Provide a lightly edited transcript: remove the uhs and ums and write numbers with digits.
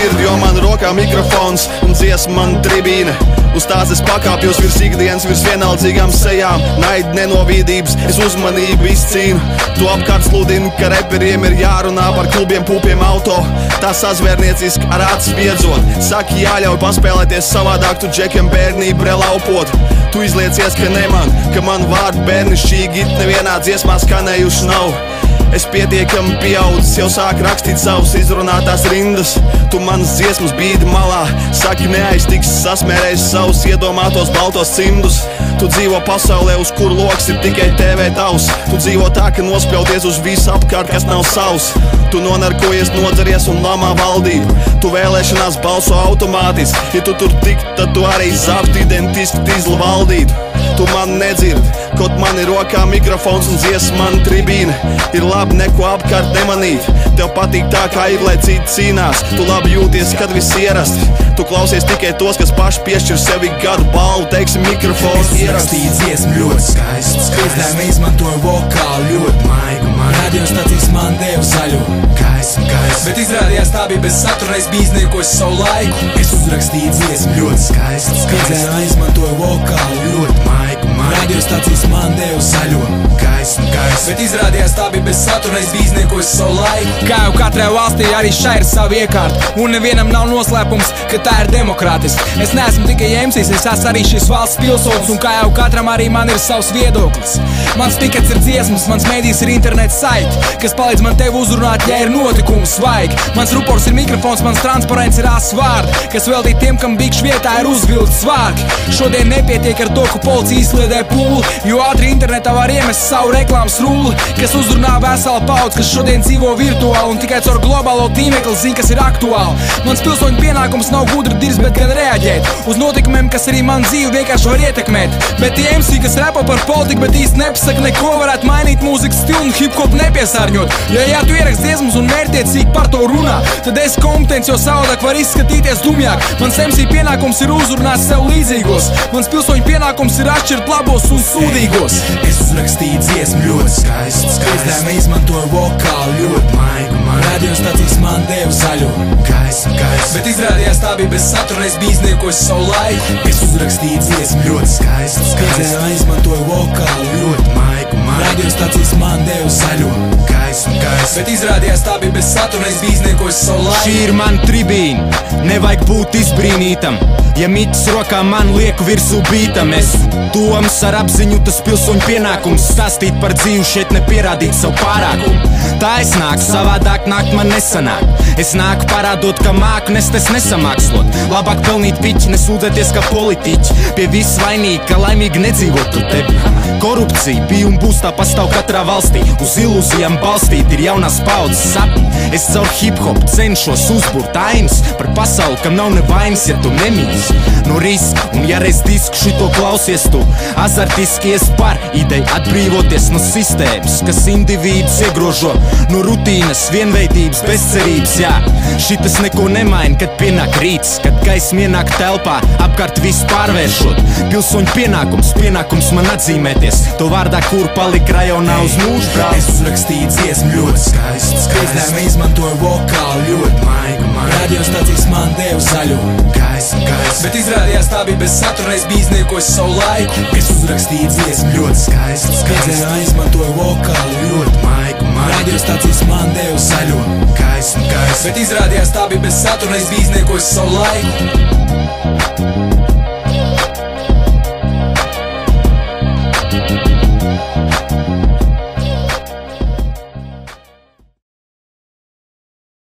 dzirdu, jo man rokā mikrofons un dziesma man tribīne. Uz tās es pakāpjos virs ikdienas, virs vienaldzīgām sejām. Naid, nenovīdības, es uzmanību izcīnu. Tu apkārt sludini, ka reperiem ir jārunā par klubiem, pupiem, auto. Tā sazvērnieciski ar acis biedzot. Saki, jāļauj paspēlēties savādāk, tu džekiem bērnību relaupot. Tu izliecies, ka ne man, ka man vārdu bērnišķīgi nevienā dziesmā skanējuši nav. Es pietiekami pieaudzis, jau sāk rakstīt savus izrunātās rindas. Tu manas dziesmas bīdi malā, saki neaiztiks, sasmērējis savus iedomātos baltos cimdus. Tu dzīvo pasaulē, uz kur loks ir tikai TV tavs. Tu dzīvo tā, ka nospļauties uz visu apkārt, kas nav savs. Tu nonarkojies, nodzeries un lamā valdību. Tu vēlēšanās balso automātiski. Ja tu tur tik, tad tu arī zapti identiski tīzli valdītu. Tu man nedzirdi, kaut man ir rokā mikrofons un dziesma man tribīne. Ir labi neko apkārt nemanīt. Tev patīk tā, kā ir, lai citi cīnās. Tu labi jūties, kad viss ierasti. Tu klausies tikai tos, kas paši piešķir sevi gadu balvu, teiksim mikrofonu ierasti. Es dziesmu ļoti skaists, pieslēma izmantoju vokālu ļoti maigu. Radiostacijas man deva zaļo gaismu. Bet izrādījās tā bija bez satura, es biju izniekojis savu laiku. Es uzrakstīju dziesmu ļoti skaists, pieslēma izmantoju vokālu ļoti maigu. Radiostacijas man deva zaļo gaismu. Bet izrādījās tā bija bez satura, es biju izniekojis savu laiku. Kā jau katrai valstī arī šai ir savi iekārti, un nevienam nav noslēpums, ka tā ir demokrātiski. Es neesmu tikai MCs, es esmu arī šīs valsts pilsonis, un kā jau katram arī man ir savs viedoklis. Mans pikets ir dziesmas, mans mēdījis ir internets saiti, kas palīdz man tevi uzrunāt, ja ir notikums svaigi. Mans rupors ir mikrofons, mans transparents ir asvārdi, kas veltīt tiem, kam bikšu vietā ir uzvilkts svārki. Šodien nepietiek ar to, ka policija izsliedē pūli, jo ātri internetā var iemest savu reklāmas rulli, kas uzrunā veselu paudzi, kas šodien dzīvo virtuāli un tikai caur globālo tīmekli zina, kas ir aktuāli. Mans pilsoņu pienākums nav gudri dirs, bet gan reaģēt uz notikumiem, kas arī man dzīvi vienkārši var ietekmēt. Bet tie MC, kas repo par politiku, bet īsti nepasaka neko, varētu mainīt mūzikas stilu un hip-hop nepiesārņot. Ja tu ierakst dziesmas un mērķtiecīgi par to runā, tad esi kompetents, jo savādāk var izskatīties dumjāk. Mans MC pienākums ir uzrunāt sev līdzīgos. Mans pilsoņu pienākums ir atšķirt labos un sūdīgos. Es uzrakstīju dziesmu ļoti skaists, pieslēma izmantoju vokālu ļoti maigu. Radiostacijas man deva zaļo gaismu. Bet izrādījās tā bija bez satura, es biju izniekojis savu laiku. Es uzrakstīju dziesmu ļoti skaists, pieslēma izmantoju vokālu ļoti maigu. Radiostacijas man deva zaļo gaismu. Bet izrādījās tā bija bez satura, es biju izniekojis savu laiku. Šī ir man tribīna, nevajag būt izbrīnītam. Ja mitas rokā man lieku virsū bītam, es domas ar apziņu, tas pilsoņu pienākums. Stāstīt par dzīvi šeit nepierādīt savu pārākumu. Tā es nāku, savādāk nākt man nesanāk. Es nāku parādot, ka māku nest es nesamākslot. Labāk pelnīt piķi, nesūdzēties kā politiķi. Pie viss vainīgi, ka laimīgi nedzīvot tu tevi. Korupcija bija un būs, tā pastāv katrā valstī. Uz ilūzijām balstīt ir jaunās paudzes sapņi. Es caur hip-hop cenšos uzburt ainas par pasauli, kam nav nevainas, ja tu nemīlis no riska. Un ja reiz disku šito klausies tu, azartiski ies par ideju atbrīvoties no sistēmas, kas individus iegrožo no rutīnas, vienveidības, bezcerības. Jā, šitas neko nemaina, kad pienāk rīts, kad gaisma ienāk telpā, apkārt visu pārvēršot. Pilsoņu pienākums man atzīmēties, to vārdā, kur palika rajonā uz mūžu brāl. Es uzrakstīju dziesmu ļoti skaists, pieslēma izmantoju vokālu ļoti maigu. Radiostacijas man deva zaļo gaismu. Bet izrādījās tā bija bez satura, es biju izniekojis savu laiku. Es uzrakstīju dziesmu ļoti skaists, pieslēma izmantoju vokālu ļoti maigu. Radiostacijas man deva zaļo gaismu. Bet izrādījās tā bija bez satura, es biju izniekojis savu laiku.